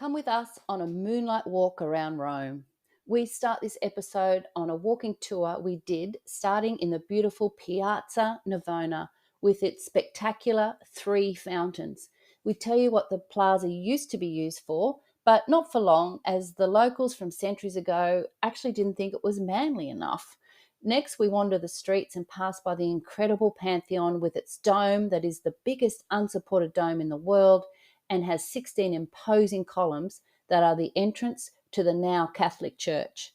Come with us on a moonlight walk around Rome. We start this episode on a walking tour we did, starting in the beautiful Piazza Navona with its spectacular 3 fountains. We tell you what the plaza used to be used for, but not for long, as the locals from centuries ago actually didn't think it was manly enough. Next, we wander the streets and pass by the incredible Pantheon with its dome that is the biggest unsupported dome in the world and has 16 imposing columns that are the entrance to the now Catholic Church.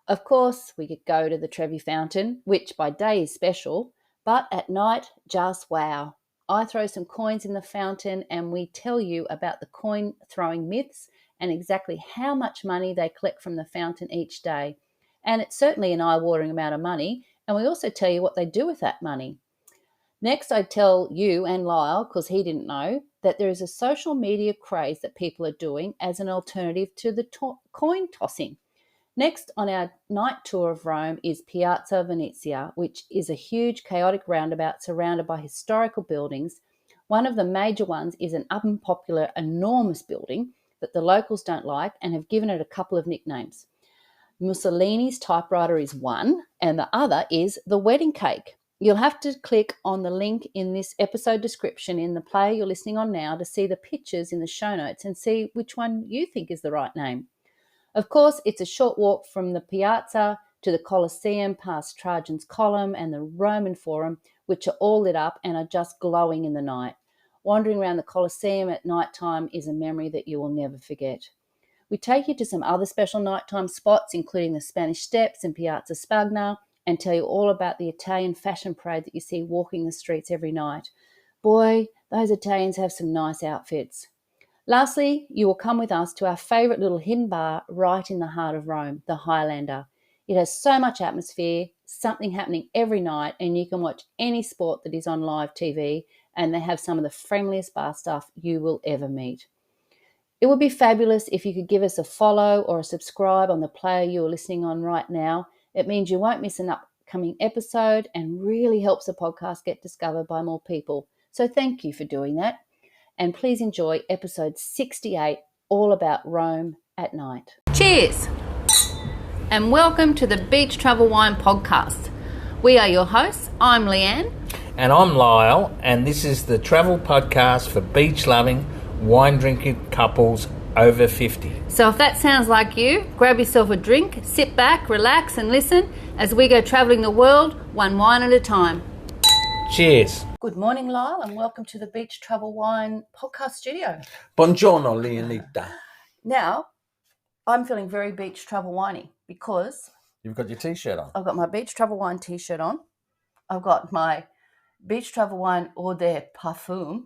Of course, we could go to the Trevi Fountain, which by day is special, but at night, just wow. I throw some coins in the fountain and we tell you about the coin throwing myths and exactly how much money they collect from the fountain each day. And it's certainly an eye-watering amount of money, and we also tell you what they do with that money. Next, I tell you and Lyle, because he didn't know, that there is a social media craze that people are doing as an alternative to the coin tossing. Next on our night tour of Rome is Piazza Venezia, which is a huge chaotic roundabout surrounded by historical buildings. One of the major ones is an unpopular, enormous building that the locals don't like and have given it a couple of nicknames. Mussolini's typewriter is one, and the other is the wedding cake. You'll have to click on the link in this episode description in the player you're listening on now to see the pictures in the show notes and see which one you think is the right name. Of course, it's a short walk from the piazza to the Colosseum, past Trajan's Column and the Roman Forum, which are all lit up and are just glowing in the night. Wandering around the Colosseum at night time is a memory that you will never forget. We take you to some other special nighttime spots, including the Spanish Steps and Piazza Spagna, and tell you all about the Italian fashion parade that you see walking the streets every night. Boy, those Italians have some nice outfits. Lastly, you will come with us to our favourite little hidden bar right in the heart of Rome, the Highlander. It has so much atmosphere, something happening every night, and you can watch any sport that is on live TV, and they have some of the friendliest bar staff you will ever meet. It would be fabulous if you could give us a follow or a subscribe on the player you're listening on right now. It means you won't miss an upcoming episode and really helps the podcast get discovered by more people. So thank you for doing that. And please enjoy episode 68, all about Rome at night. Cheers! And welcome to the Beach Travel Wine Podcast. We are your hosts. I'm Leanne. And I'm Lyle, and this is the travel podcast for beach-loving, wine-drinking couples over 50. So if that sounds like you, grab yourself a drink, sit back, relax and listen as we go travelling the world, one wine at a time. Cheers. Good morning, Lyle, and welcome to the Beach Travel Wine Podcast studio. Buongiorno, Leonita. Now, I'm feeling very beach travel winey because You've got your T-shirt on. I've got my Beach Travel Wine T-shirt on. I've got my Beach Travel Wine Eau de Parfum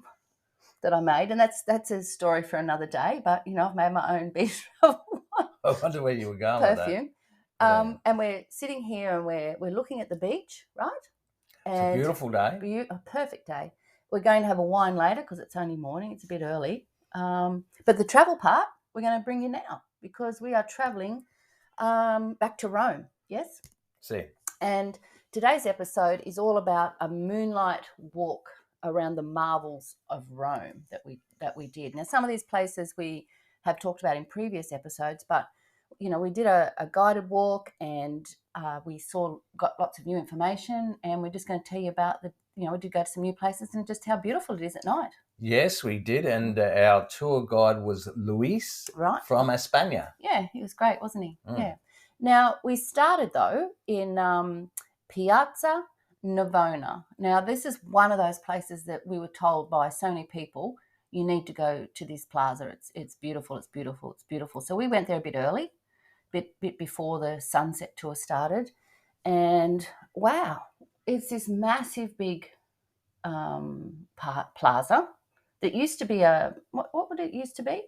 that I made, and that's a story for another day, but, you know, I've made my own beach travel wine I wonder where you were going perfume. with that. And we're sitting here and we're looking at the beach, right? It's a beautiful day. A perfect day. We're going to have a wine later because it's only morning. It's a bit early. But the travel part, we're going to bring you now because we are traveling back to Rome, yes? See. And today's episode is all about a moonlight walk around the marvels of Rome that we did. Now, some of these places we have talked about in previous episodes, but, you know, we did a guided walk and we got lots of new information, and we're just going to tell you about we did go to some new places and just how beautiful it is at night. Yes, we did, and our tour guide was Luis from Spagna. Yeah, he was great, wasn't he? Yeah. Now, we started, though, in Piazza Navona. Now, this is one of those places that we were told by so many people, you need to go to this plaza. It's beautiful, it's beautiful, it's beautiful. So we went there a bit early, bit before the sunset tour started, and wow, it's this massive big plaza that used to be what would it used to be?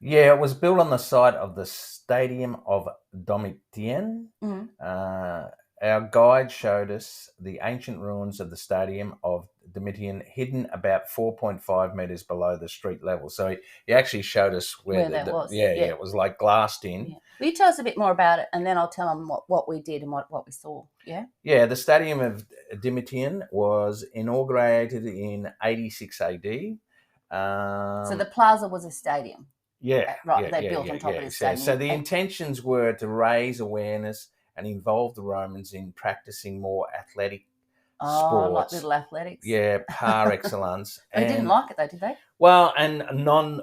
Yeah, it was built on the site of the Stadium of Domitian. Our guide showed us the ancient ruins of the Stadium of Domitian, hidden about 4.5 metres below the street level. So he actually showed us where that was. Yeah, it was like glassed in. Yeah. Will you tell us a bit more about it, and then I'll tell them what we did and what we saw, yeah? Yeah, the Stadium of Domitian was inaugurated in 86 AD. So the plaza was a stadium? Right, they built on top of this stadium. So the intentions were to raise awareness and involve the Romans in practicing more athletic sports. Like little athletics. Yeah, par excellence. They didn't like it though, did they? Well, and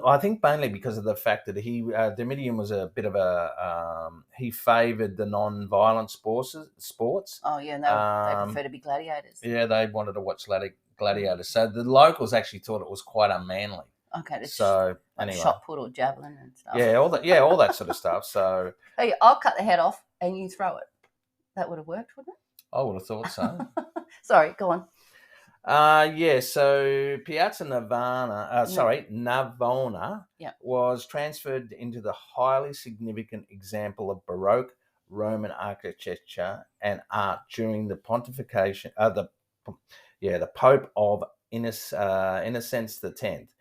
I think mainly because of the fact that Domitian was a bit of he favoured the non-violent sports. Oh yeah, they prefer to be gladiators. Yeah, they wanted to watch gladiators. So the locals actually thought it was quite unmanly. Okay, so like anyway, shot put or javelin and stuff. Yeah, all that sort of stuff. So hey, I'll cut the head off and you throw it. That would have worked, wouldn't it? I would have thought so. Sorry, go on. So Piazza Navona was transferred into the highly significant example of Baroque Roman architecture and art during the pontification the Pope of Innocence X,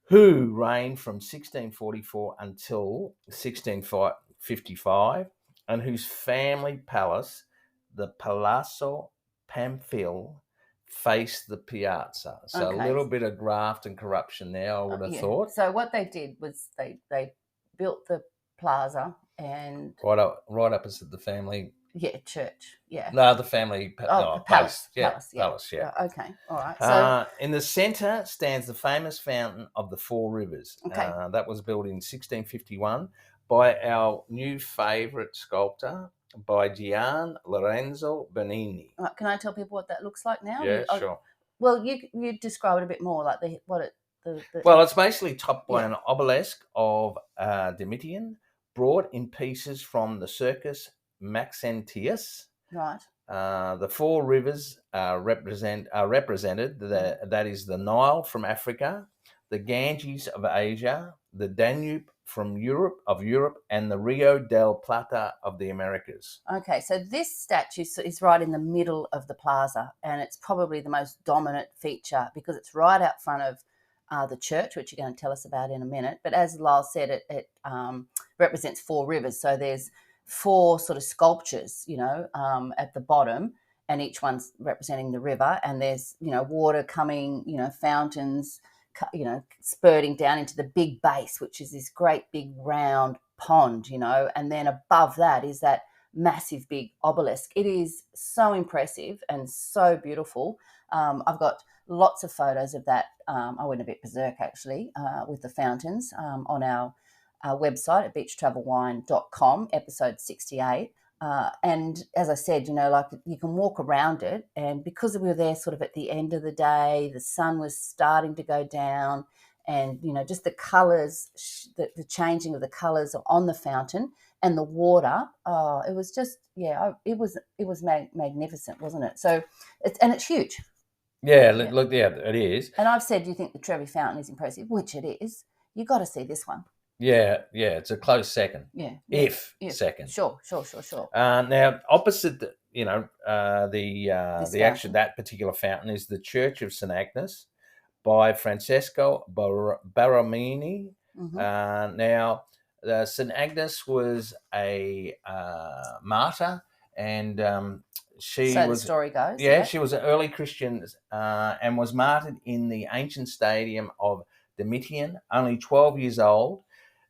who reigned from 1644 until 1655, and whose family palace, the Palazzo Pantheon, faced the piazza. So a little bit of graft and corruption there, I would have thought. So what they did was they built the plaza and right opposite the family. Yeah, church. Yeah. No, the family. Palace. Palace. Palace. Yeah. Okay. All right. So in the centre stands the famous fountain of the Four Rivers. Okay. That was built in 1651 by our new favourite sculptor, by Gian Lorenzo Bernini. Can I tell people what that looks like now? Yeah, sure. Well, you describe it a bit more, like Well, it's basically topped by an obelisk of Domitian, brought in pieces from the Circus Maxentius. Right. The Four Rivers are represented. That is the Nile from Africa, the Ganges of Asia, the Danube from Europe, and the Rio del Plata of the Americas. Okay, so this statue is right in the middle of the plaza, and it's probably the most dominant feature because it's right out front of the church, which you're going to tell us about in a minute. But as Lyle said, it represents four rivers. So there's four sort of sculptures, at the bottom, and each one's representing the river. And there's, water coming, fountains, spurting down into the big base, which is this great big round pond, and then above that is that massive big obelisk. It is so impressive and so beautiful. I've got lots of photos of that. I went a bit berserk actually with the fountains on our website at beachtravelwine.com, episode 68. And as I said, like you can walk around it, and because we were there sort of at the end of the day, the sun was starting to go down, and just the colours, the changing of the colours on the fountain and the water. It was just it was magnificent, wasn't it? So it's huge. Yeah, look, it is. And I've said, you think the Trevi Fountain is impressive, which it is. You got to see this one. Yeah, it's a close second. Yeah. Second. Sure. Now, opposite, that particular fountain is the Church of St. Agnes by Francesco Baromini. Mm-hmm. Now, St. Agnes was a martyr, and the story goes. Yeah, she was an early Christian and was martyred in the ancient stadium of Domitian, only 12 years old.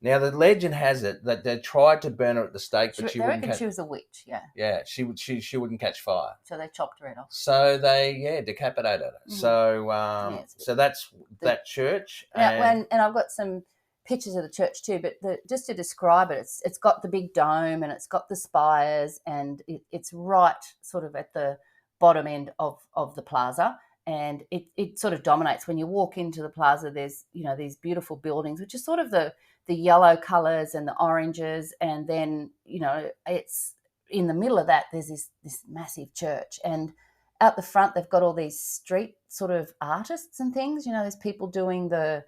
Now, the legend has it that they tried to burn her at the stake, but she wouldn't. She was a witch. Yeah. Yeah, she wouldn't catch fire. So they chopped her head off. So they decapitated her. Mm-hmm. So that's that church. And I've got some pictures of the church too. But just to describe it, it's got the big dome and it's got the spires, and it's right sort of at the bottom end of the plaza. And it sort of dominates. When you walk into the plaza, there's these beautiful buildings, which is sort of the yellow colours and the oranges, and then it's in the middle of that there's this massive church, and out the front they've got all these street sort of artists and things. There's people doing the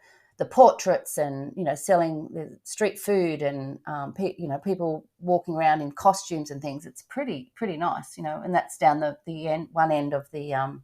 portraits and selling the street food, and people walking around in costumes and things. It's pretty nice, and that's down the end, one end of the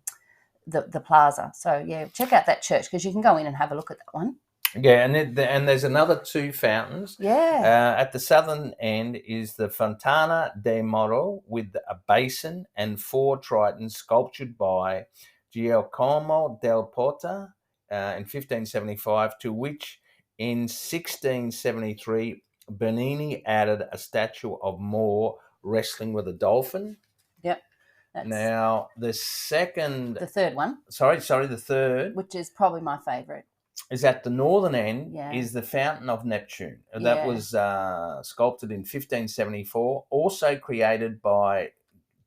plaza. So check out that church because you can go in and have a look at that one. Yeah, and there's another two fountains. Yeah. At the southern end is the Fontana de Moro with a basin and four tritons sculptured by Giacomo del Porta in 1575, to which In 1673, Bernini added a statue of Moore wrestling with a dolphin. Yep. Now, the third one. The third. Which is probably my favourite. Is at the northern end, Yeah. is the Fountain of Neptune. That was sculpted in 1574, also created by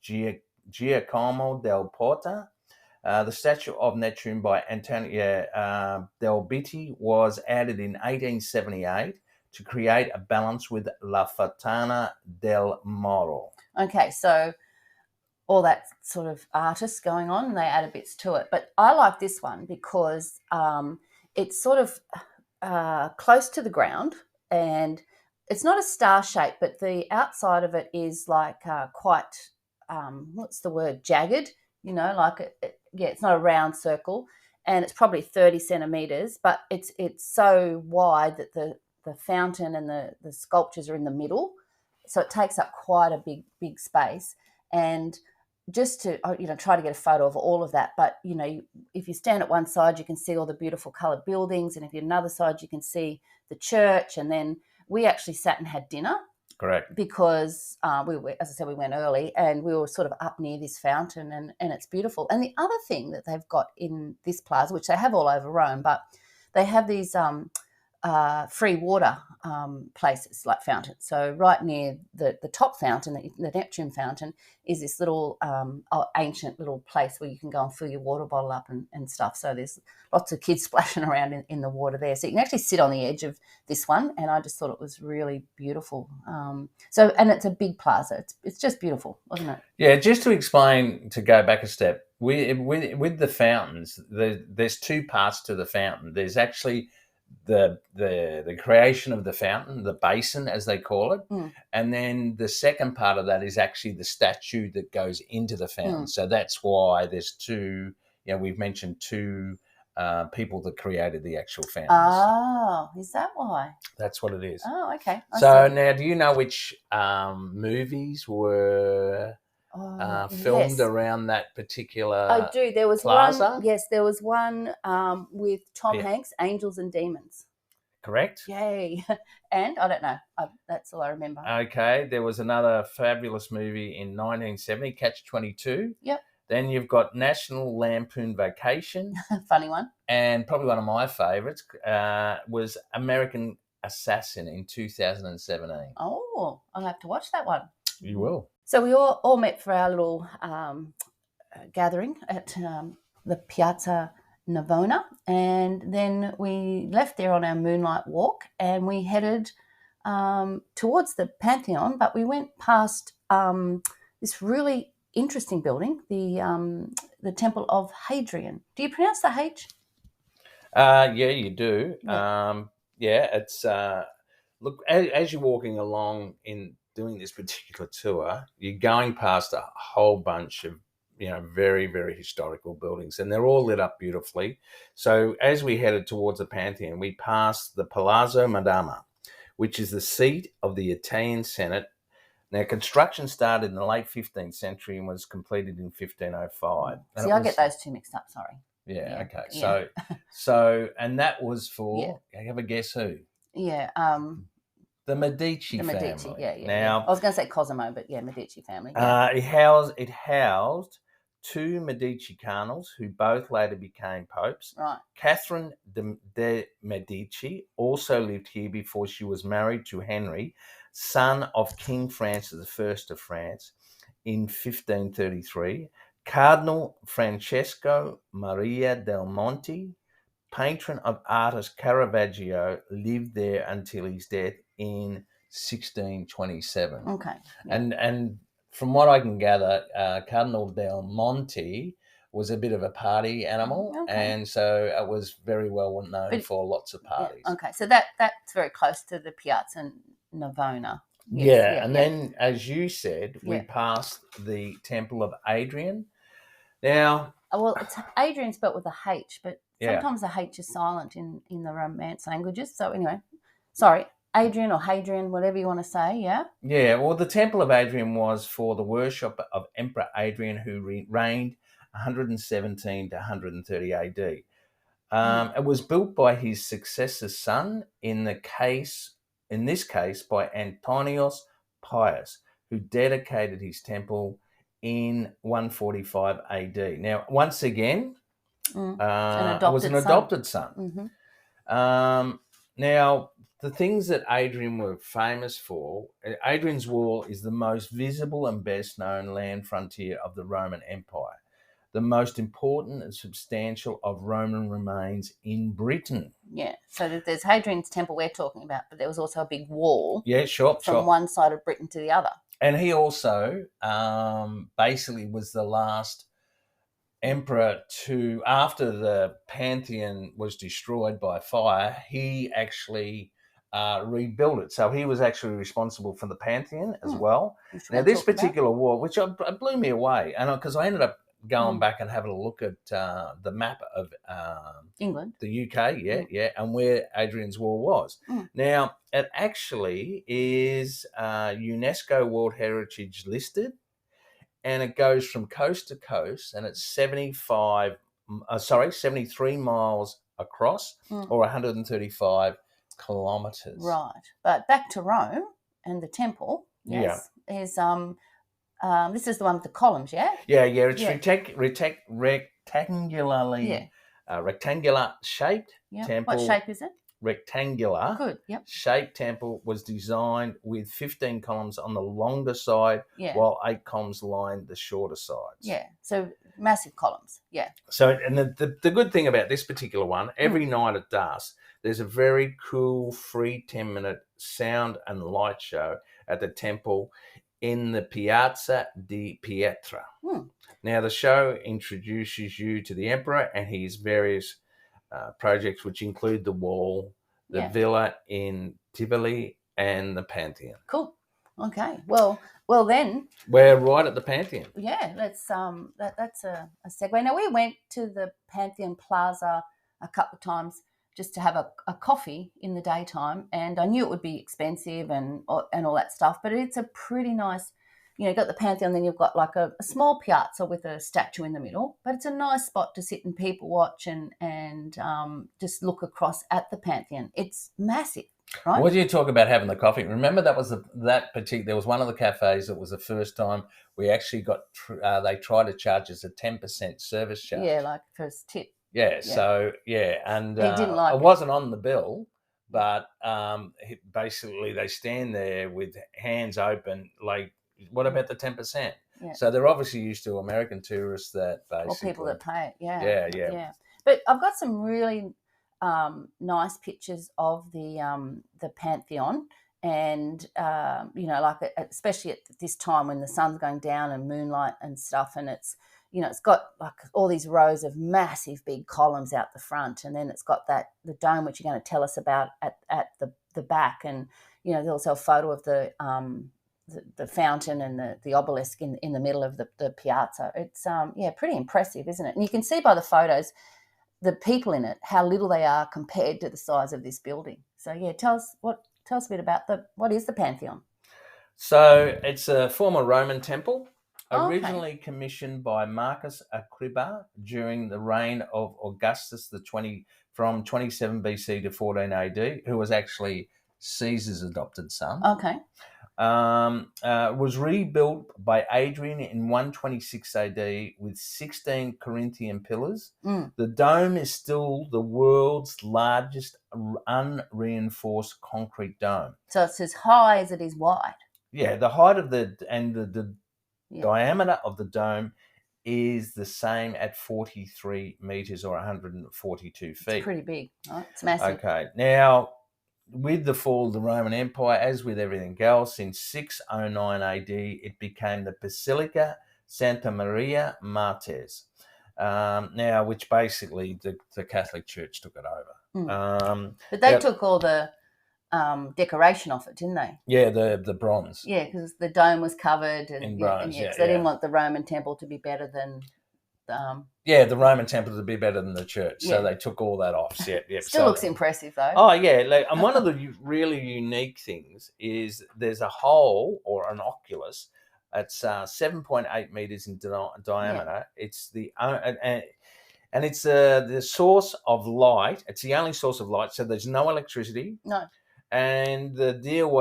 Giacomo del Porta. The statue of Neptune by Antonio del Bitti was added in 1878 to create a balance with La Fontana del Moro. Okay, so all that sort of artists going on, and they added bits to it. But I like this one because it's sort of close to the ground, and it's not a star shape, but the outside of it is like quite, what's the word, jagged, like it's not a round circle, and it's probably 30 centimetres, but it's so wide that the fountain and the sculptures are in the middle, so it takes up quite a big space. And just to try to get a photo of all of that, but if you stand at one side you can see all the beautiful coloured buildings, and if you're another side you can see the church. And then we actually sat and had dinner. Correct. Because as I said, we went early, and we were sort of up near this fountain, and it's beautiful. And the other thing that they've got in this plaza, which they have all over Rome, but they have these free water places like fountains. So right near the top fountain, the Neptune fountain, is this little ancient little place where you can go and fill your water bottle up and stuff. So there's lots of kids splashing around in the water there. So you can actually sit on the edge of this one, and I just thought it was really beautiful. And it's a big plaza. It's just beautiful, wasn't it? Yeah, just to explain, to go back a step, with the fountains, there's two parts to the fountain. There's actually the creation of the fountain, the basin as they call it, and then the second part of that is actually the statue that goes into the fountain. So that's why there's two. We've mentioned two people that created the actual fountains. Oh, is that why? That's what it is. Oh, okay. So now, do you know which movies were filmed around that particular I do. There was plaza? one. Yes, there was one with Tom Hanks, Angels and Demons. Correct. Yay. And I don't know. That's all I remember. Okay. There was another fabulous movie in 1970, Catch 22. Yep. Then you've got National Lampoon Vacation. Funny one. And probably one of my favourites was American Assassin in 2017. Oh, I'll have to watch that one. You will. So we all met for our little gathering at the Piazza Navona, and then we left there on our moonlight walk, and we headed towards the Pantheon, but we went past this really interesting building, the Temple of Hadrian. Do you pronounce the H? Yeah, you do. Yeah, it's look, as you're walking along in doing this particular tour, you're going past a whole bunch of very, very historical buildings, and they're all lit up beautifully. So as we headed towards the Pantheon, we passed the Palazzo Madama, which is the seat of the Italian Senate. Now, construction started in the late 15th century and was completed in 1505. See, I get those two mixed up, sorry. Yeah, okay. Yeah. So, and that was for, have a guess who? Yeah. The Medici family. Medici, yeah. Now, I was going to say Cosimo, but Medici family. Yeah. It housed two Medici cardinals who both later became popes. Right. Catherine de Medici also lived here before she was married to Henry, son of King Francis I of France, in 1533. Cardinal Francesco Maria del Monte, patron of artist Caravaggio, lived there until his death in 1627. Okay. Yeah. And from what I can gather, Cardinal del Monte was a bit of a party animal, and so it was very well known for lots of parties. Yeah, okay, so that's very close to the Piazza Navona. Yes, then, as you said, we passed the Temple of Adrian. Now, well, it's Adrian spelt with a H, but sometimes the H is silent in the Romance languages. So anyway, sorry, Adrian or Hadrian, whatever you want to say, yeah? Yeah, well, the Temple of Adrian was for the worship of Emperor Adrian, who reigned 117 to 130 AD. It was built by his successor's son, in this case by Antonius Pius, who dedicated his temple in 145 AD. Now, once again, it was an adopted son. Now, the things that Adrian were famous for, Adrian's Wall is the most visible and best known land frontier of the Roman Empire, the most important and substantial of Roman remains in Britain. Yeah, so there's Hadrian's Temple we're talking about, but there was also a big wall. Yeah, sure. From one side of Britain to the other. And he also basically was the last emperor to, after the Pantheon was destroyed by fire, he actually rebuilt it. So he was actually responsible for the Pantheon as well. Now, this particular wall, which blew me away, and because I ended up going back and having a look at the map of England, the UK, and where Adrian's Wall was. Now, it actually is UNESCO World Heritage listed, and it goes from coast to coast, and it's 73 miles across, or 135 kilometres. Right, but back to Rome and the temple. Yes, is this is the one with the columns, yeah? Yeah. It's rectangular shaped temple. What shape is it? Rectangular. Good. Yep. Shaped temple was designed with 15 columns on the longer side, while 8 columns lined the shorter sides. Yeah. So massive columns. Yeah. So, and the good thing about this particular one, every night at dusk, there's a very cool free 10-minute sound and light show at the temple in the Piazza di Pietra. Now, the show introduces you to the emperor and his various projects, which include the wall, the villa in Tivoli, and the Pantheon. Cool. Okay. Well then we're right at the Pantheon. Yeah, that's that's a segue. Now, we went to the Pantheon Plaza a couple of times just to have a coffee in the daytime, and I knew it would be expensive and all that stuff, but it's a pretty nice. You've got the Pantheon, then you've got like a small piazza with a statue in the middle, but it's a nice spot to sit and people watch and just look across at the Pantheon. It's massive, right? What do you talk about having the coffee? Remember there was one of the cafes that was the first time we actually got, they tried to charge us a 10% service charge. Yeah, like first tip. Yeah. So, and he didn't like it wasn't on the bill, but basically they stand there with hands open like, what about the 10%? Yeah. So they're obviously used to American tourists that basically... Or people that pay it, Yeah. But I've got some really nice pictures of the Pantheon, and, like especially at this time when the sun's going down and moonlight and stuff, and it's, it's got like all these rows of massive big columns out the front, and then it's got the dome, which you're going to tell us about at the back, and, there's also a photo of the fountain and the obelisk in the middle of the piazza. It's pretty impressive, isn't it? And you can see by the photos the people in it how little they are compared to the size of this building. So tell us a bit about what is the Pantheon. So it's a former Roman temple, originally commissioned by Marcus Agrippa during the reign of Augustus from 27 BC to 14 AD, who was actually Caesar's adopted son. Okay. Was rebuilt by Adrian in 126 AD with 16 Corinthian pillars. The dome is still the world's largest unreinforced concrete dome. So it's as high as it is wide. Yeah, the height of the diameter of the dome is the same at 43 meters or 142 feet. It's pretty big, right? It's massive. Okay, now, with the fall of the Roman Empire, as with everything else, in 609 AD, it became the Basilica Santa Maria Martes, which basically the Catholic Church took it over. But they took all the decoration off it, didn't they? Yeah, the bronze. Yeah, because the dome was covered in bronze. So they didn't want the Roman temple to be better than... the Roman temple to be better than the church, so they took all that off. Still looks impressive, though. Oh, yeah. And one of the really unique things is there's a hole or an oculus. It's 7.8 meters in diameter. It's and it's the source of light. It's the only source of light, so there's no electricity. No. And the deal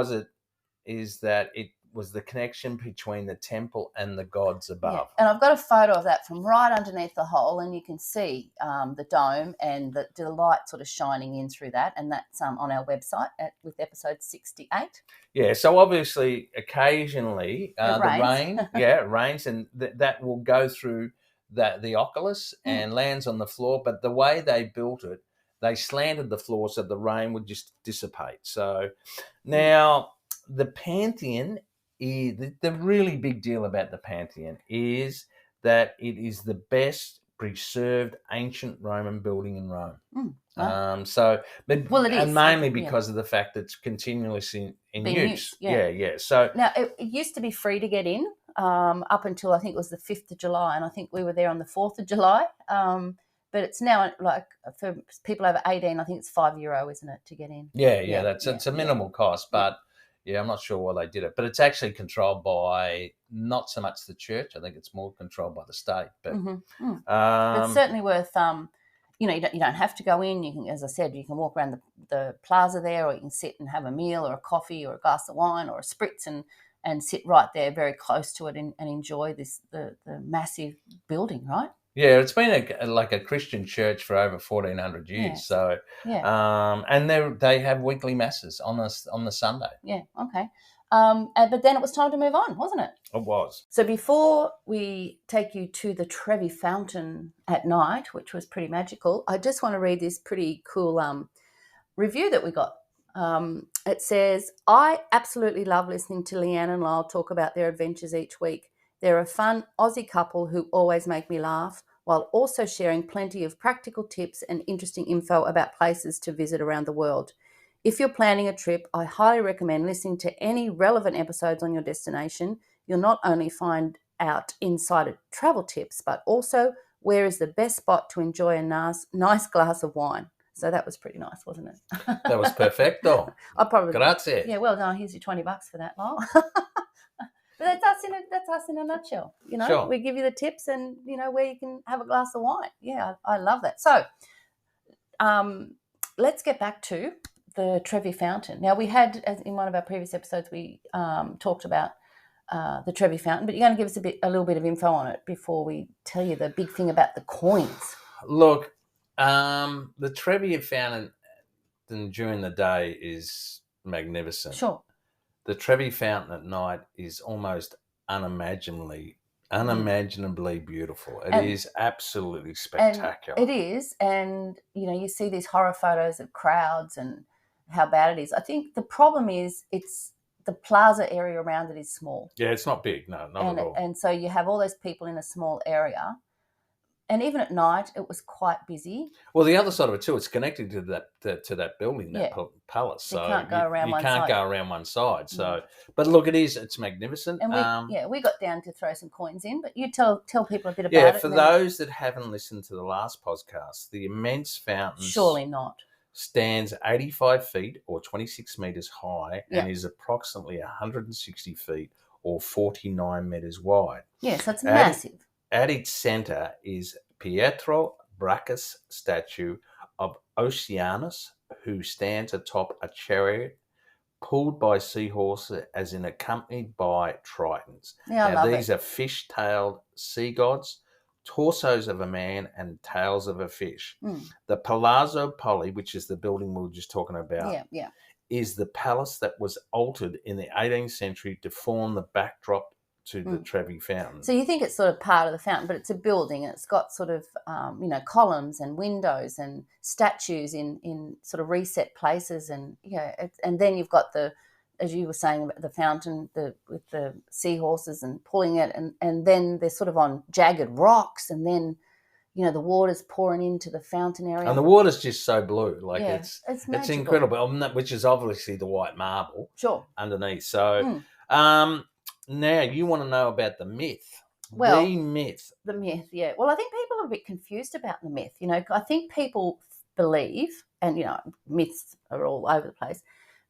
is that it was the connection between the temple and the gods above. Yeah. And I've got a photo of that from right underneath the hole, and you can see the dome and the light sort of shining in through that, and that's on our website with episode 68. Yeah, so obviously, occasionally It rains. it rains, and that will go through the oculus and lands on the floor. But the way they built it, they slanted the floor so the rain would just dissipate. So now the Pantheon, the really big deal about the Pantheon is that it is the best preserved ancient Roman building in Rome. Wow. It is, and mainly because of the fact that it's continuously in use. Yeah. So now it used to be free to get in up until I think it was the 5th of July, and I think we were there on the 4th of July. But it's now, like, for people over 18, I think it's €5, isn't it, to get in? Yeah. It's a minimal cost, but I'm not sure why they did it. But it's actually controlled by not so much the church. I think it's more controlled by the state. But it's certainly worth. You don't have to go in. You can, as I said, you can walk around the plaza there, or you can sit and have a meal or a coffee or a glass of wine or a spritz and sit right there, very close to it, and enjoy the massive building, right? Yeah, it's been like a Christian church for over 1,400 years. So, and they have weekly masses on the Sunday. Yeah, okay. But then it was time to move on, wasn't it? It was. So before we take you to the Trevi Fountain at night, which was pretty magical, I just want to read this pretty cool review that we got. It says, I absolutely love listening to Leanne and Lyle talk about their adventures each week. They're a fun Aussie couple who always make me laugh, while also sharing plenty of practical tips and interesting info about places to visit around the world. If you're planning a trip, I highly recommend listening to any relevant episodes on your destination. You'll not only find out insider travel tips, but also where is the best spot to enjoy a nice glass of wine. So that was pretty nice, wasn't it? That was perfecto. I probably Grazie. Yeah, well done. Here's your $20 for that, Lyle. But that's us in a nutshell. Sure. We give you the tips and where you can have a glass of wine. Yeah, I love that. So, let's get back to the Trevi Fountain. Now, we had, as in one of our previous episodes, we talked about the Trevi Fountain, but you're going to give us a little bit of info on it before we tell you the big thing about the coins. Look, the Trevi Fountain during the day is magnificent. Sure. The Trevi Fountain at night is almost unimaginably beautiful. It is absolutely spectacular. It is, and you see these horror photos of crowds and how bad it is. I think the problem is it's the plaza area around it is small. Yeah, it's not big. No, not at all. And so you have all those people in a small area. And even at night, it was quite busy. Well, the other side of it too, it's connected to that building, that palace. So you can't go around one side. You can't go around one side. So, but look, it's magnificent. And we got down to throw some coins in, but you tell people a bit about it. Yeah, for those that haven't listened to the last podcast, the immense fountain surely not stands 85 feet or 26 meters high and is approximately 160 feet or 49 meters wide. Yeah, so it's massive. At its centre is Pietro Bracca's statue of Oceanus, who stands atop a chariot pulled by seahorses, as in accompanied by tritons. Yeah, I love these are fish-tailed sea gods, torsos of a man and tails of a fish. The Palazzo Poli, which is the building we were just talking about, is the palace that was altered in the 18th century to form the backdrop to the Trevi Fountain. So you think it's sort of part of the fountain, but it's a building and it's got sort of, columns and windows and statues in sort of reset places. And, and then you've got as you were saying, the fountain with the seahorses and pulling it. And then they're sort of on jagged rocks. And then, the water's pouring into the fountain area. And the water's just so blue. Like it's incredible, which is obviously the white marble underneath. So, now, you want to know about the myth. Well, the myth, yeah. Well, I think people are a bit confused about the myth. I think people believe, and, myths are all over the place,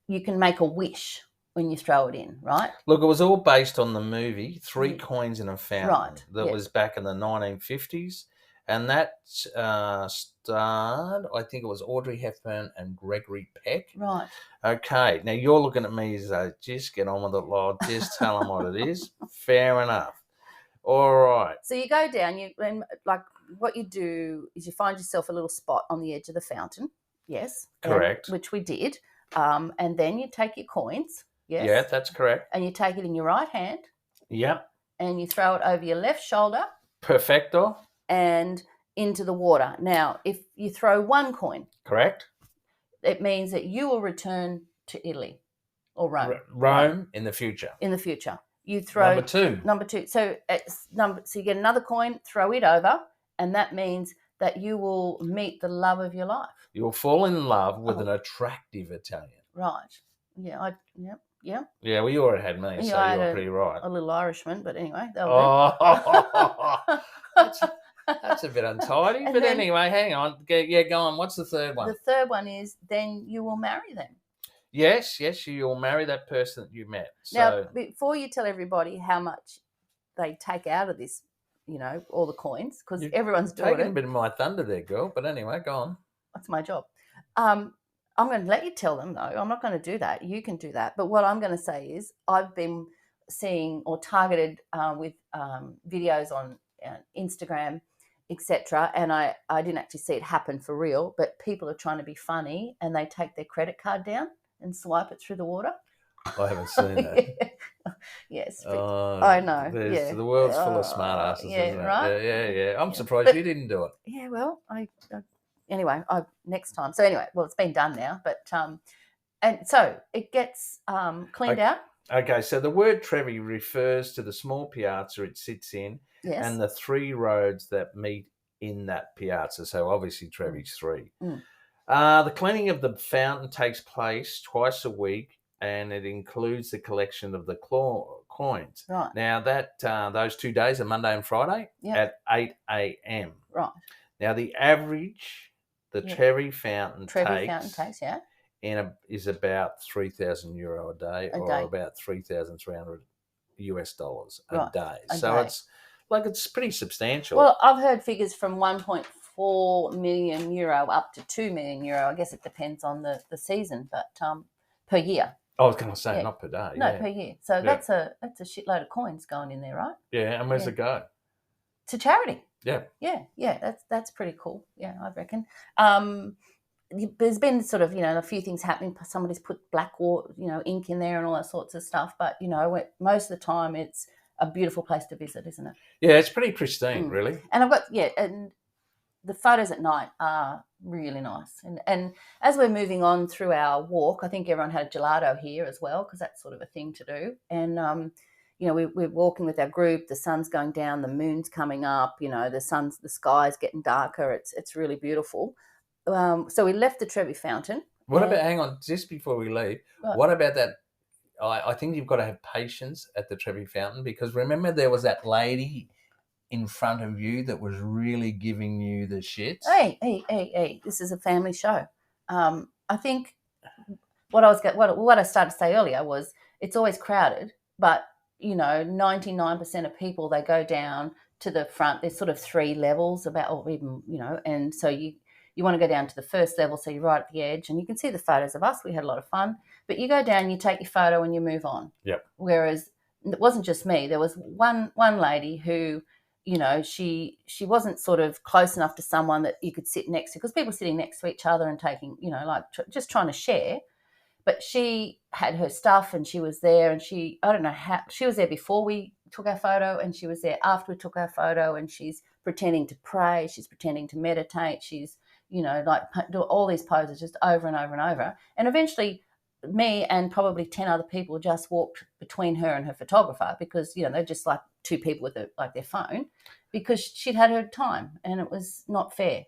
you can make a wish when you throw it in, right? Look, it was all based on the movie Three Coins in a Fountain that was back in the 1950s. and that starred, I think it was Audrey Hepburn and Gregory Peck. Right. Okay, now you're looking at me as though, just get on with it, Lord. Just tell them what it is. Fair enough. All right. So you go down, and like what you do is you find yourself a little spot on the edge of the fountain. Yes. Correct. Which we did. And then you take your coins. Yes. Yeah, that's correct. And you take it in your right hand. Yep. And you throw it over your left shoulder. Perfecto. And into the water. Now, if you throw one coin. Correct. It means that you will return to Italy or Rome. Rome in the future. In the future. You throw number two. So you get another coin, throw it over, and that means that you will meet the love of your life. You will fall in love with an attractive Italian. Right. Yeah. Yeah. Yeah, well, you already had me, so you're pretty right. A little Irishman, but anyway. That's a bit untidy. But then, anyway, hang on. Yeah, go on. What's the third one? The third one is then you will marry them. Yes, you'll marry that person that you met. So, now, before you tell everybody how much they take out of this, all the coins, because everyone's doing it. Taking a bit of my thunder there, girl. But anyway, go on. That's my job. I'm going to let you tell them, though. I'm not going to do that. You can do that. But what I'm going to say is I've been seeing or targeted with videos on Instagram, etc. And I didn't actually see it happen for real, but people are trying to be funny and they take their credit card down and swipe it through the water. I haven't seen that. Yes. I know. The world's full of smart asses, isn't it? Right? Yeah. I'm surprised you didn't do it. Yeah, well, anyway, next time. So anyway, well, it's been done now, but and so it gets cleaned out. Okay, so the word Trevi refers to the small piazza it sits in, and the three roads that meet in that piazza. So obviously Trevi's three. The cleaning of the fountain takes place twice a week, and it includes the collection of the coins. Right. Now that those 2 days are Monday and Friday at 8 a.m. Right. Now the average Trevi Fountain takes is about €3,000 a day, about $3,300 a day. It's pretty substantial. Well, I've heard figures from €1.4 million up to €2 million. I guess it depends on the season, but per year. I was going to say not per day. No, per year. So that's a shitload of coins going in there, right? Yeah, and where's it go? To charity. Yeah. That's pretty cool. Yeah, I reckon. There's been sort of a few things happening. Somebody's put black water, ink in there and all that sorts of stuff. But most of the time it's a beautiful place to visit, isn't it? Yeah, it's pretty pristine, really. And I've got and the photos at night are really nice. And as we're moving on through our walk, I think everyone had a gelato here as well, because that's sort of a thing to do. And we're walking with our group. The sun's going down, the moon's coming up. The sky's getting darker. It's really beautiful. So we left the Trevi Fountain. Hang on, just before we leave, what about that? I think you've got to have patience at the Trevi Fountain, because remember there was that lady in front of you that was really giving you the shits. Hey, this is a family show. I think what I started to say earlier was it's always crowded, but 99% of people, they go down to the front. There's sort of three levels and so you want to go down to the first level, so you're right at the edge, and you can see the photos of us. We had a lot of fun. But you go down, you take your photo, and you move on. Yep. Whereas it wasn't just me. There was one lady who, she wasn't sort of close enough to someone that you could sit next to, because people were sitting next to each other and taking, just trying to share. But she had her stuff, and she was there, and I don't know how, she was there before we took our photo, and she was there after we took our photo, and she's pretending to pray, she's pretending to meditate, she's do all these poses just over and over and over. And eventually me and probably 10 other people just walked between her and her photographer, because, they're just like two people with their phone, because she'd had her time and it was not fair.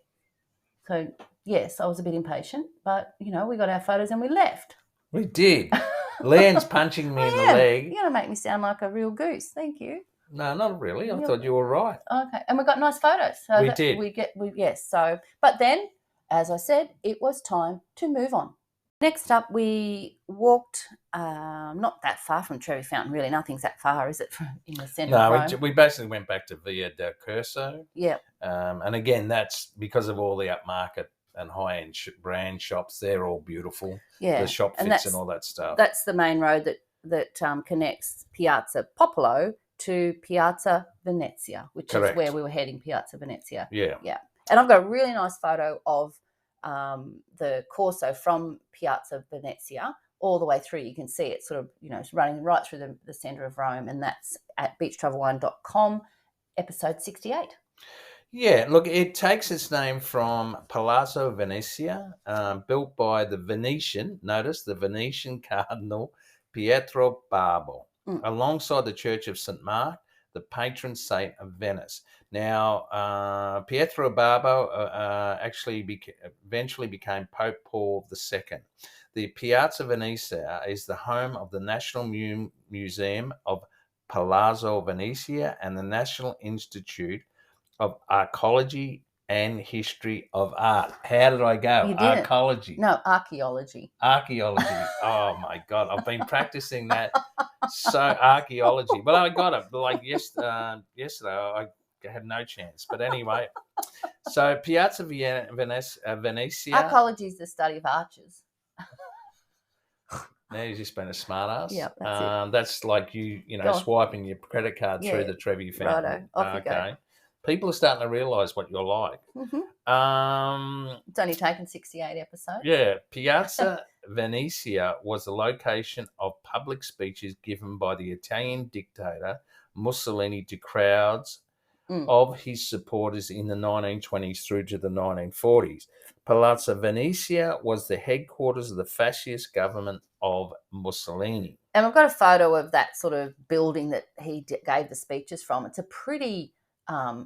So, yes, I was a bit impatient, but, we got our photos and we left. We did. Leanne's punching me in the leg. You're going to make me sound like a real goose. Thank you. No, not really. I thought you were right. Okay. And we got nice photos. So we did. Yes. So, but then, as I said, it was time to move on. Next up, we walked not that far from Trevi Fountain. Really, nothing's that far, is it? In the centre of Rome. No, we basically went back to Via del Corso. Yeah. And again, that's because of all the upmarket and high-end brand shops. They're all beautiful. Yeah. The shop fits and all that stuff. That's the main road that connects Piazza Popolo to Piazza Venezia, which Correct. is where we were heading, Piazza Venezia. Yeah. Yeah. And I've got a really nice photo of the Corso from Piazza Venezia all the way through. You can see it sort of, it's running right through the centre of Rome, and that's at beachtravelwine.com, episode 68. Yeah, look, it takes its name from Palazzo Venezia, built by the Venetian Cardinal Pietro Barbo, alongside the Church of St. Mark, the patron saint of Venice. Now, Pietro Barbo eventually became Pope Paul II. The Piazza Venezia is the home of the National Museum of Palazzo Venezia and the National Institute of Archaeology and History of Art. How did I go? You did Archaeology. No, archaeology. Archaeology. Oh my God, I've been practicing that. So archaeology. But I got it. Like yesterday, I had no chance. But anyway, so Piazza Venezia. Archaeology is the study of arches. Now you've just been a smart ass. Yeah, that's it. That's like you swiping your credit card through the Trevi Fountain. Righto, off you go. People are starting to realise what you're like. Mm-hmm. It's only taken 68 episodes. Yeah. Piazza Venezia was the location of public speeches given by the Italian dictator Mussolini to crowds of his supporters in the 1920s through to the 1940s. Palazzo Venezia was the headquarters of the fascist government of Mussolini. And I've got a photo of that sort of building that he gave the speeches from. It's a pretty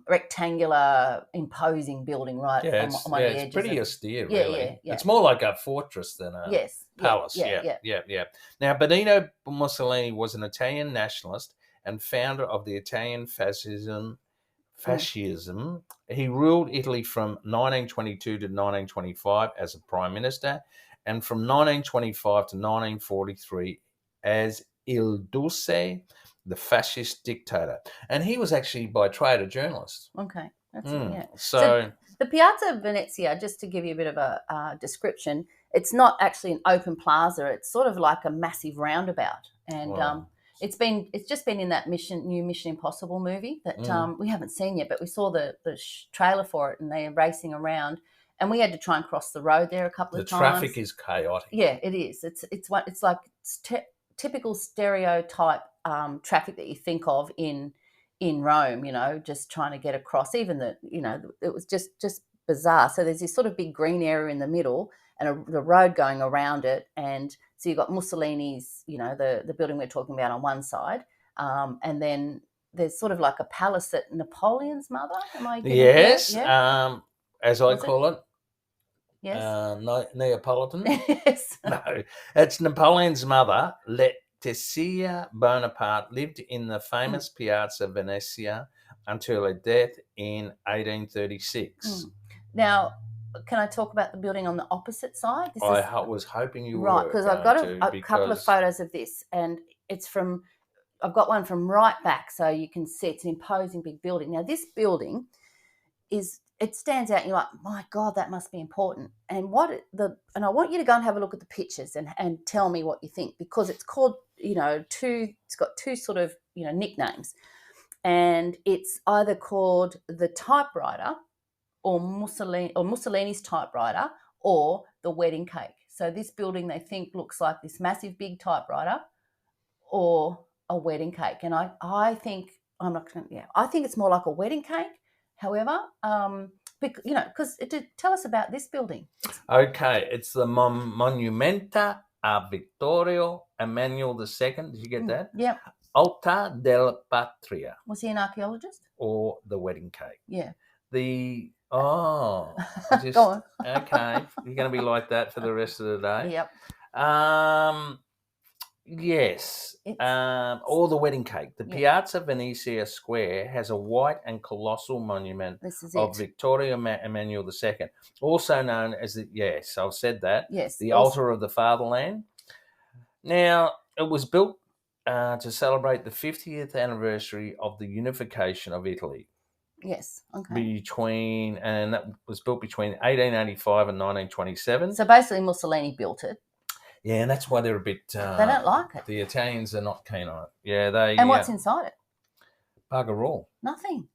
rectangular, imposing building, right? Yeah, on one of the edges. It's pretty austere, really. Yeah. It's more like a fortress than a palace. Yeah. Now, Benito Mussolini was an Italian nationalist and founder of the Italian fascism. He ruled Italy from 1922 to 1925 as a prime minister, and from 1925 to 1943 as Il Duce, the fascist dictator. And he was actually by trade a journalist. Okay, that's it, yeah. So the Piazza Venezia, just to give you a bit of a description, it's not actually an open plaza. It's sort of like a massive roundabout. And it's just been in that new Mission Impossible movie that we haven't seen yet, but we saw the trailer for it, and they're racing around. And we had to try and cross the road there a couple of times. The traffic is chaotic. Yeah, it is. It's like typical stereotype traffic that you think of in Rome, just trying to get across. Even it was just bizarre. So there's this sort of big green area in the middle and the road going around it. And so you've got Mussolini's, the building we're talking about on one side. And then there's sort of like a palace that Napoleon's mother. Am I getting Yes. Yeah? As I call it. Yes. Neapolitan. Yes. No, it's Napoleon's mother, Letizia Bonaparte, lived in the famous Piazza Venezia until her death in 1836. Now, can I talk about the building on the opposite side? I was hoping you were. Right, because I've got a couple of photos of this, and I've got one from right back, so you can see it's an imposing big building. Now, this building it stands out, and you're like, my God, that must be important. And and I want you to go and have a look at the pictures and tell me what you think, because it's called, it's got two sort of, nicknames. And it's either called the typewriter or Mussolini's typewriter or the wedding cake. So this building they think looks like this massive big typewriter or a wedding cake. And I think it's more like a wedding cake. However, because tell us about this building. Okay, it's the Monumenta a Vittorio Emanuele II. Did you get that? Yeah. Alta del Patria. Was he an archaeologist? Or the wedding cake. Yeah. Go on. Okay, you're going to be like that for the rest of the day. Yep. Yes. It's Or the wedding cake. The Yeah. Piazza Venezia Square has a white and colossal monument This is of it. Victoria Emmanuel II, also known as yes, I've said that. Yes. The Also, altar of the fatherland. Now, it was built to celebrate the 50th anniversary of the unification of Italy yes. Okay. and that was built between 1885 and 1927. So basically, Mussolini built it. Yeah, and that's why they're a bit. They don't like it. The Italians are not keen on it. Yeah, they. And what's inside it? Bugger all. Nothing.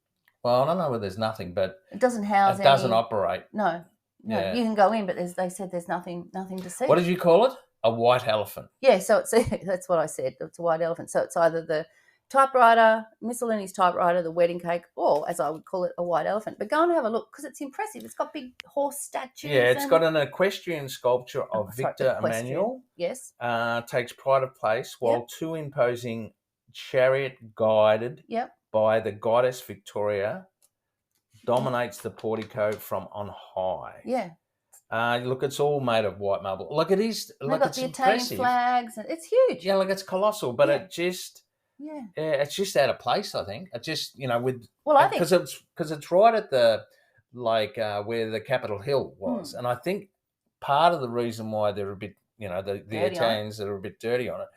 Well, I don't know where there's nothing, but It doesn't house. it doesn't operate. No. Yeah. You can go in, but they said there's nothing to see. What did you call it? A white elephant. Yeah, so it's that's what I said. It's a white elephant. So it's either the typewriter, Mussolini's typewriter, the wedding cake, or as I would call it, a white elephant. But go and have a look because it's impressive. It's got big horse statues. Yeah, it's got an equestrian sculpture of Victor equestrian. Emmanuel. Yes. Takes pride of place, while two imposing chariot guided by the goddess Victoria dominates the portico from on high. Yeah. Look, it's all made of white marble. Look, it is. They've got it's the Italian impressive. flags, and it's huge. Yeah, look, it's colossal, but it just, it's just out of place. I think it just, with I think because it's right at the where the Capitol Hill was, and I think part of the reason why they're a bit, the Italians that are a bit dirty on it,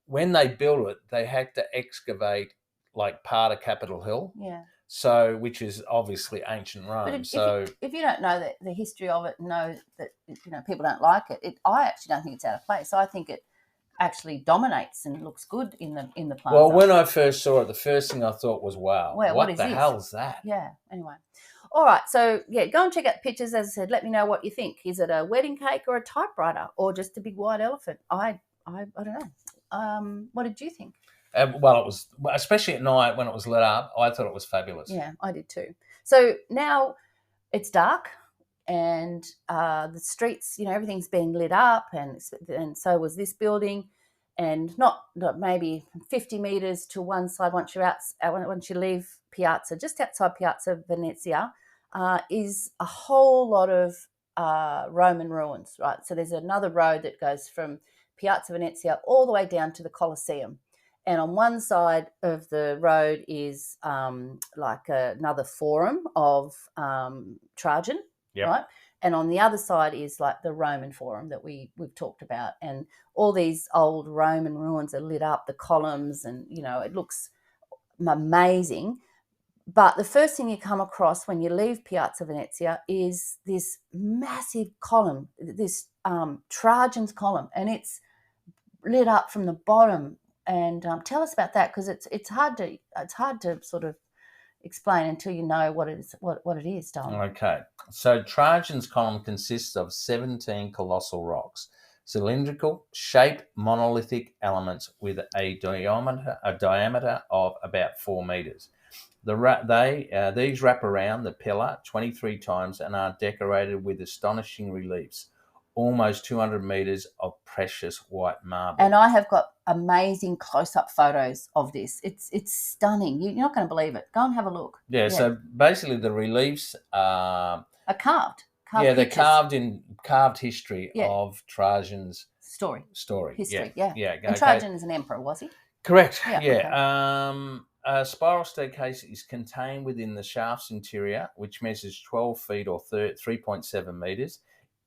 when they built it, they had to excavate part of Capitol Hill. Yeah. So, which is obviously ancient Rome. But if you don't know the history of it, know that people don't like it. I actually don't think it's out of place. I think it actually dominates and looks good in the plaza. Well, when I first saw it, the first thing I thought was, "Wow, what the hell is that?" Yeah. Anyway, all right. So go and check out the pictures. As I said, let me know what you think. Is it a wedding cake or a typewriter or just a big white elephant? I don't know. What did you think? Well, it was, especially at night when it was lit up, I thought it was fabulous. Yeah, I did too. So now it's dark and the streets, everything's being lit up, and so was this building. And not maybe 50 metres to one side once you leave Piazza, just outside Piazza Venezia, is a whole lot of Roman ruins, right? So there's another road that goes from Piazza Venezia all the way down to the Colosseum. And on one side of the road is another forum of Trajan, right? And on the other side is like the Roman forum that we've talked about. And all these old Roman ruins are lit up, the columns, and, it looks amazing. But the first thing you come across when you leave Piazza Venezia is this massive column, this Trajan's column, and it's lit up from the bottom. And tell us about that, because it's hard to sort of explain until you know what it is, Dom. Okay, so Trajan's column consists of 17 colossal rocks, cylindrical, shaped monolithic elements with a diameter of about 4 meters. These wrap around the pillar 23 times and are decorated with astonishing reliefs. Almost 200 meters of precious white marble. And I have got amazing close-up photos of this. It's stunning. You're not going to believe it. Go and have a look. Yeah. So basically the reliefs are carved. They're carved history of Trajan's story. History, yeah. Okay. And Trajan is an emperor, was he? Correct, yeah. Okay. A spiral staircase is contained within the shaft's interior, which measures 12 feet or 3.7 meters.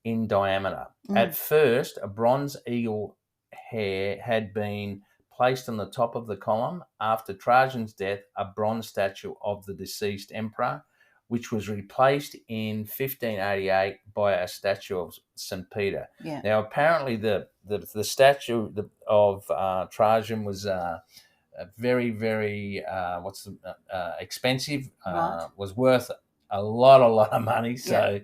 In diameter. At first, a bronze eagle hair had been placed on the top of the column. After Trajan's death, a bronze statue of the deceased emperor, which was replaced in 1588 by a statue of St. Peter. Yeah. Now, apparently, the statue of Trajan was very, very expensive. Right. Was worth a lot of money. So. Yeah.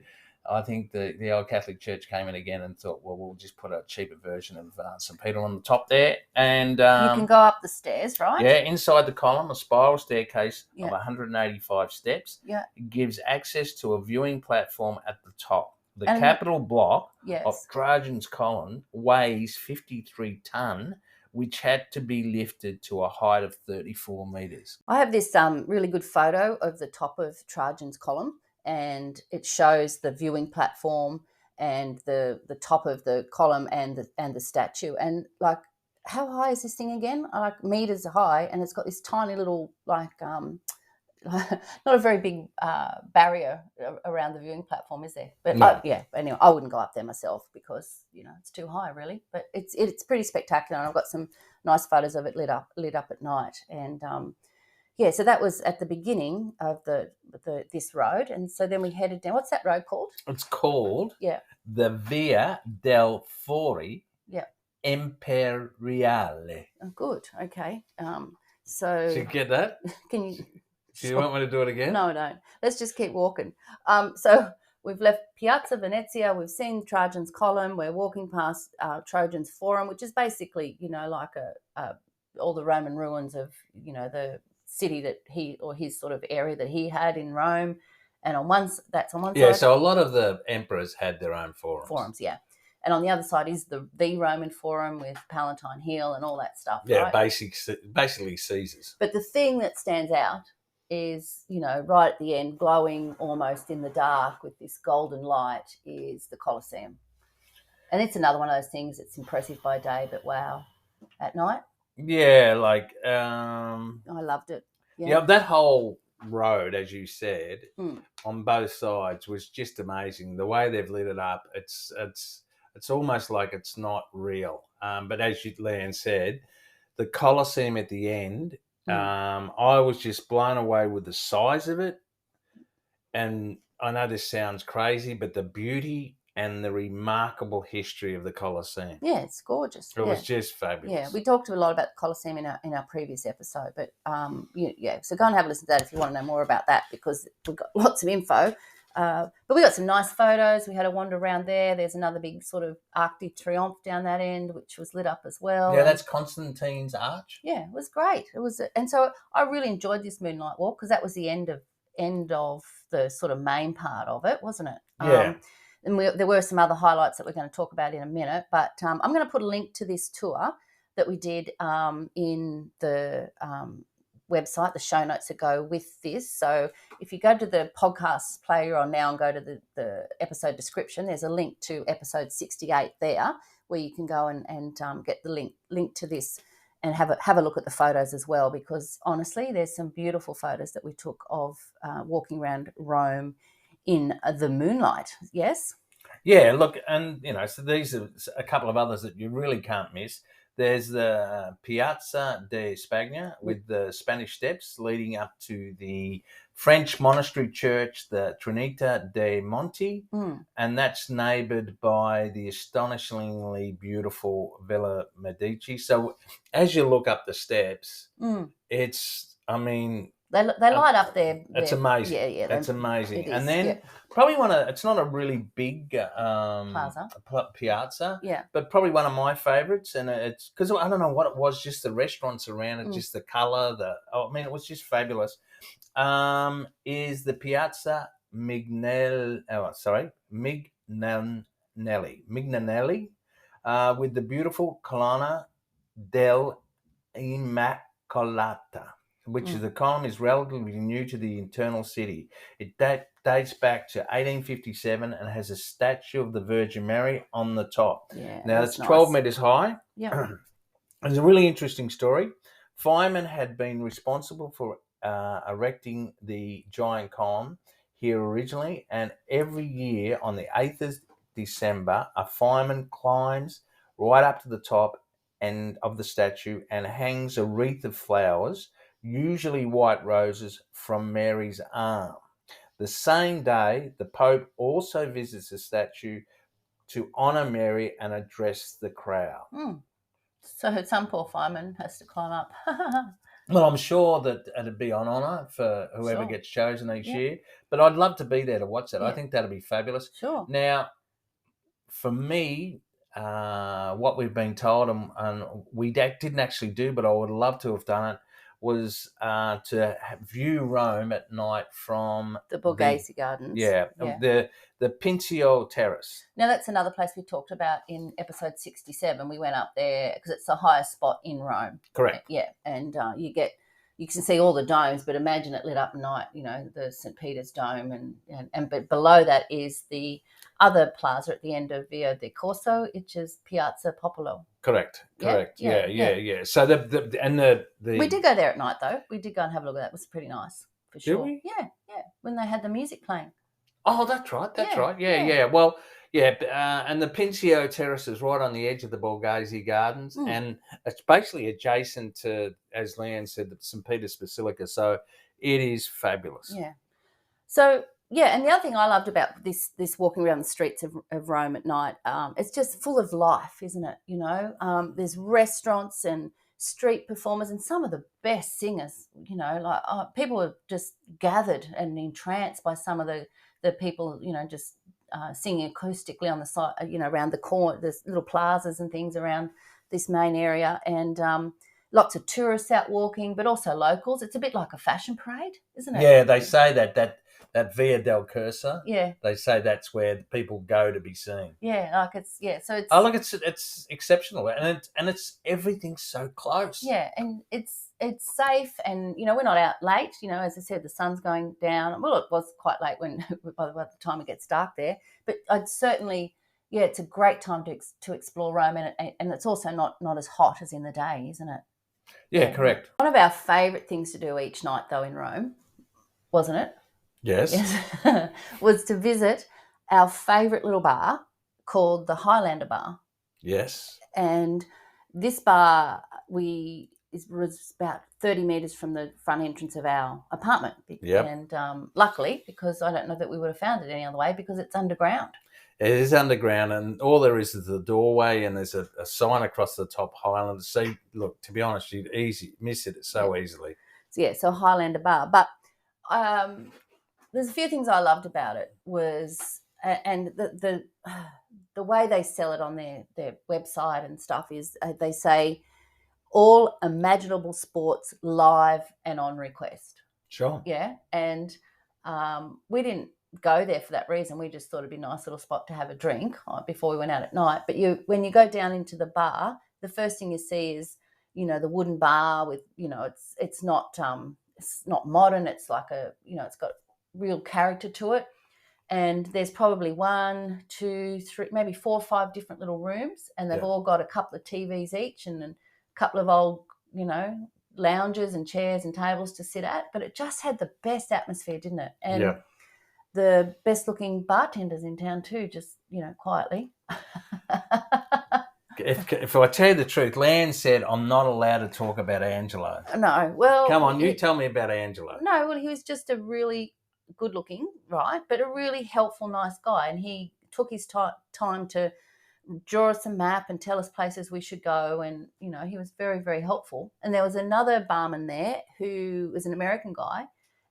I think the old Catholic Church came in again and thought, well, we'll just put a cheaper version of St. Peter on the top there. And you can go up the stairs, right? Yeah, inside the column, a spiral staircase of 185 steps gives access to a viewing platform at the top. The capital block of Trajan's column weighs 53 tonne, which had to be lifted to a height of 34 metres. I have this really good photo of the top of Trajan's column. And it shows the viewing platform and the top of the column and the statue. And how high is this thing again? Like meters high, and it's got this tiny little not a very big barrier around the viewing platform, is there? But No. anyway, I wouldn't go up there myself because it's too high, really. But it's pretty spectacular, and I've got some nice photos of it lit up at night. And so that was at the beginning of this road, and so then we headed down. What's that road called? It's called the Via del Fori Imperiale. Oh, good. Okay. So did you get that? Can you? Do you want me to do it again? No, I don't. Let's just keep walking. So we've left Piazza Venezia. We've seen Trajan's Column. We're walking past Trajan's Forum, which is basically, like all the Roman ruins of, the city that his sort of area that he had in Rome. And that's on one side. Yeah, so a lot of the emperors had their own forums. Forums, yeah. And on the other side is the Roman Forum with Palatine Hill and all that stuff. Yeah, right? basically Caesar's. But the thing that stands out is, right at the end, glowing almost in the dark with this golden light, is the Colosseum. And it's another one of those things that's impressive by day, but wow, at night. Yeah, I loved it. Yeah, that whole road, as you said, on both sides was just amazing. The way they've lit it up, it's almost like it's not real. But as Leanne said, the Colosseum at the end, I was just blown away with the size of it. And I know this sounds crazy, but the beauty and the remarkable history of the Colosseum. Yeah, it's gorgeous. It was just fabulous. Yeah, we talked a lot about the Colosseum in our previous episode, but so go and have a listen to that if you want to know more about that, because we've got lots of info. But we got some nice photos. We had a wander around there. There's another big sort of Arc de Triomphe down that end, which was lit up as well. Yeah, that's Constantine's Arch. Yeah, it was great. And so I really enjoyed this moonlight walk because that was the end of the sort of main part of it, wasn't it? Yeah. And there were some other highlights that we're going to talk about in a minute, but I'm going to put a link to this tour that we did in the website, the show notes that go with this. So if you go to the podcast player you're on now and go to the episode description, there's a link to episode 68 there where you can go and get the link to this and have a look at the photos as well, because honestly there's some beautiful photos that we took of walking around Rome in the moonlight. Yes? Yeah, look, and so these are a couple of others that you really can't miss. There's the Piazza de Spagna with the Spanish steps leading up to the French monastery church, the Trinita de Monti, and that's neighboured by the astonishingly beautiful Villa Medici. So as you look up the steps, it's, They light up there. It's amazing. Yeah. It's amazing. It is, and then probably it's not a really big piazza, but probably one of my favourites. And it's because I don't know what it was, just the restaurants around it, just the colour. It was just fabulous. Is the Piazza Mignanelli, with the beautiful Colonna del Immacolata, which is the column is relatively new to the internal city. It dates back to 1857 and has a statue of the Virgin Mary on the top. Yeah, now it's 12 metres high. Yeah. It's a really interesting story. Firemen had been responsible for erecting the giant column here originally, and every year on the 8th of December, a fireman climbs right up to the top end of the statue and hangs a wreath of flowers, usually white roses, from Mary's arm. The same day, the Pope also visits the statue to honour Mary and address the crowd. So some poor fireman has to climb up. Well, I'm sure that it'd be on honour for whoever gets chosen each year, but I'd love to be there to watch that. I think that'd be fabulous. Sure. Now, for me, what we've been told, and we didn't actually do, but I would love to have done it, was to view Rome at night from the Borghese Gardens. Yeah, the Pincio Terrace. Now that's another place we talked about in episode 67. We went up there because it's the highest spot in Rome. Correct. Yeah, and you can see all the domes, but imagine it lit up at night. The St. Peter's Dome, and but below that is the other plaza at the end of Via del Corso, which is Piazza Popolo. Correct. Yeah. So We did go there at night though. We did go and have a look at that. It was pretty nice for sure. Did we? Yeah. When they had the music playing. Oh, that's right. Yeah. Yeah. Well, yeah, and the Pincio Terrace is right on the edge of the Borghese Gardens, and it's basically adjacent to, as Leanne said, the St. Peter's Basilica. So it is fabulous. Yeah. So, yeah, and the other thing I loved about this walking around the streets of Rome at night, it's just full of life, isn't it? You know, there's restaurants and street performers and some of the best singers, you know, like people were just gathered and entranced by some of the people, you know, just singing acoustically on the side, you know, around the corner. There's little plazas and things around this main area, and lots of tourists out walking, but also locals. It's a bit like a fashion parade, isn't it? Yeah, they say that Via del Cursa. Yeah, they say that's where people go to be seen. Yeah, like so it's. Oh, look, it's exceptional, and it's everything's so close. Yeah, and it's safe, and you know we're not out late. You know, as I said, the sun's going down. Well, it was quite late when by the time it gets dark there, but I'd certainly. Yeah, it's a great time to explore Rome, and it's also not as hot as in the day, isn't it? Yeah, correct. One of our favourite things to do each night, though, in Rome, wasn't it? Yes. Was to visit our favourite little bar called the Highlander Bar. Yes. And this bar was about 30 metres from the front entrance of our apartment. Yep. And luckily, because I don't know that we would have found it any other way, because it's underground. It is underground, and all there is the doorway, and there's a sign across the top, Highlander. So, look, to be honest, you'd miss it so easily. So Highlander Bar. But there's a few things I loved about it was, and the way they sell it on their website and stuff is they say all imaginable sports live and on request. Sure. Yeah, and we didn't go there for that reason. We just thought it'd be a nice little spot to have a drink before we went out at night. But when you go down into the bar, the first thing you see is, you know, the wooden bar with, you know, it's not modern. It's like it's got real character to it. And there's probably 1, 2, 3, maybe 4 or 5 different little rooms, and they've all got a couple of TVs each and a couple of old, you know, lounges and chairs and tables to sit at. But it just had the best atmosphere, didn't it? And the best looking bartenders in town too, just, you know, quietly. If I tell you the truth, Lan said I'm not allowed to talk about Angelo. No, well... Come on, you tell me about Angelo. No, well, he was just a really good looking, right, but a really helpful, nice guy, and he took his time to draw us a map and tell us places we should go, and, you know, he was very, very helpful. And there was another barman there who was an American guy,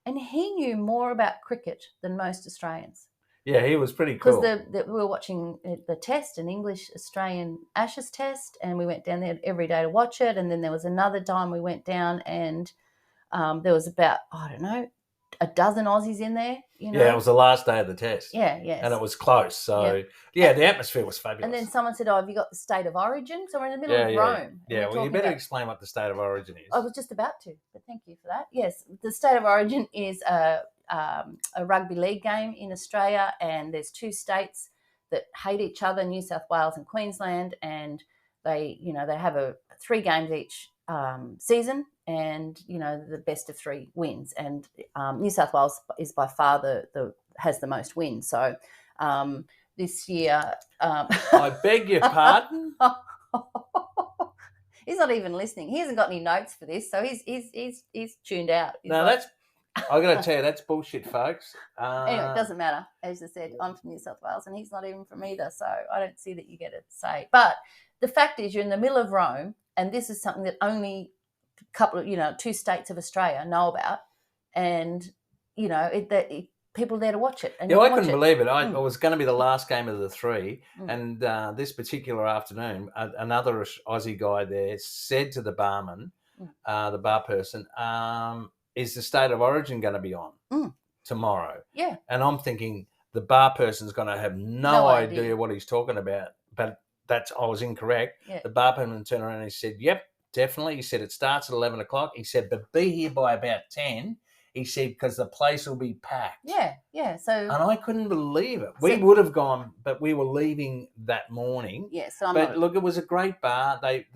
and he knew more about cricket than most Australians. Yeah, he was pretty cool. Because we were watching the test, an English-Australian Ashes test, and we went down there every day to watch it. And then there was another time we went down and there was about, I don't know, a dozen Aussies in there. You know? Yeah, it was the last day of the test. Yeah, yes. And it was close. So, the atmosphere was fabulous. And then someone said, have you got the state of origin? So we're in the middle of Rome. Yeah, well, you better explain what the state of origin is. I was just about to, but thank you for that. Yes, the state of origin is a rugby league game in Australia, and there's 2 states that hate each other, New South Wales and Queensland, and they have 3 games each season, and, you know, the best of 3 wins, and New South Wales is by far has the most wins. So this year, I beg your pardon. He's not even listening. He hasn't got any notes for this, so he's tuned out. I got to tell you, that's bullshit, folks. Anyway, it doesn't matter. As I said, I'm from New South Wales, and he's not even from either, so I don't see that you get a say. But the fact is, you're in the middle of Rome, and this is something that only a couple of, 2 states of Australia know about, and, you know, people are there to watch it. And I couldn't believe it. It was going to be the last game of the 3, and this particular afternoon, another Aussie guy there said to the barman, the bar person, is the state of origin going to be on tomorrow? Yeah. And I'm thinking the bar person's going to have no idea what he's talking about. But I was incorrect. Yeah. The bar person turned around and he said, yep, definitely. He said it starts at 11 o'clock. He said, but be here by about 10. he said, because the place will be packed. Yeah. So, and I couldn't believe it. We would have gone, but we were leaving that morning. Yeah, so look, it was a great bar. They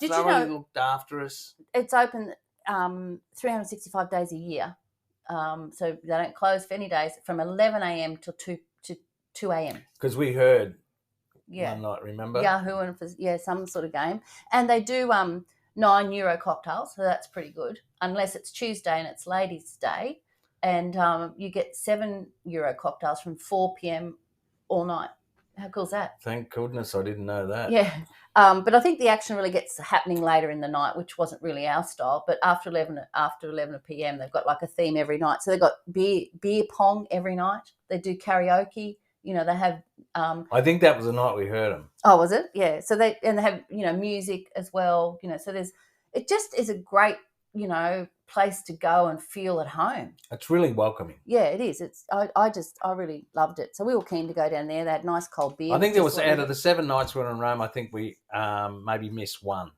thoroughly looked after us. It's open 365 days a year. So they don't close for any days from 11 a.m. till 2 a.m. Because we heard one night, remember? Yahoo and some sort of game. And they do €9 cocktails, so that's pretty good, unless it's Tuesday and it's Ladies' Day. And you get €7 cocktails from 4 p.m. all night. How cool is that? Thank goodness I didn't know that. Yeah. But I think the action really gets happening later in the night, which wasn't really our style. But after 11 p.m., they've got like a theme every night. So they've got beer pong every night. They do karaoke. You know, they have. I think that was the night we heard them. Oh, was it? Yeah. So they have music as well. So it just is a great place to go and feel at home. It's really welcoming. Yeah, it is. I really loved it. So we were keen to go down there. They had nice cold beer. I think there was, out of the 7 nights we were in Rome, I think we maybe missed one.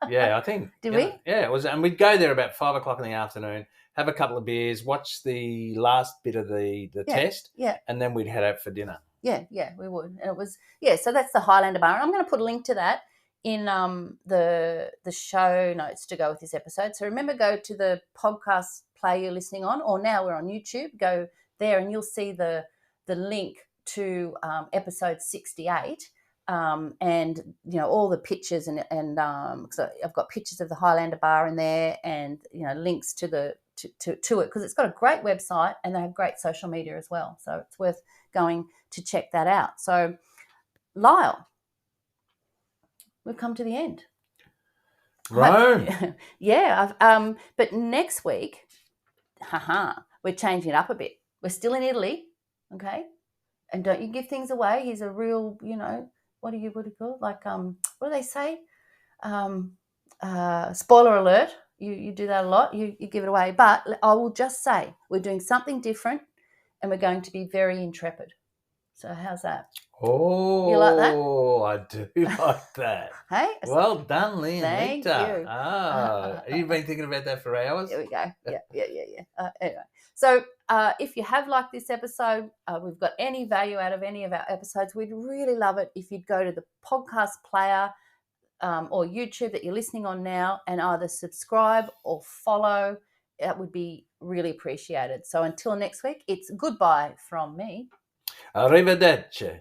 Yeah, I think. Did we? Yeah, it was, and we'd go there about 5 o'clock in the afternoon, have a couple of beers, watch the last bit of the test, and then we'd head out for dinner. Yeah, we would. And it was, so that's the Highlander Bar. And I'm going to put a link to that in the show notes to go with this episode. So remember, go to the podcast player you're listening on, or now we're on YouTube. Go there and you'll see the link to episode 68, and all the pictures and so I've got pictures of the Highlander Bar in there, and links to it, because it's got a great website and they have great social media as well. So it's worth going to check that out. So Lyle, we've come to the end. Rome. But next week, we're changing it up a bit. We're still in Italy, okay? And don't you give things away. He's a real, what do you call it? Like, what do they say? Spoiler alert. You do that a lot. You give it away. But I will just say we're doing something different, and we're going to be very intrepid. So how's that? Oh, you like that? Oh, I do like that. Hey? Well done, Leonita. Thank you. You've been thinking about that for hours? There we go. Yeah. Anyway, so if you have liked this episode, we've got any value out of any of our episodes, we'd really love it if you'd go to the podcast player or YouTube that you're listening on now and either subscribe or follow. That would be really appreciated. So until next week, it's goodbye from me. Arrivederci.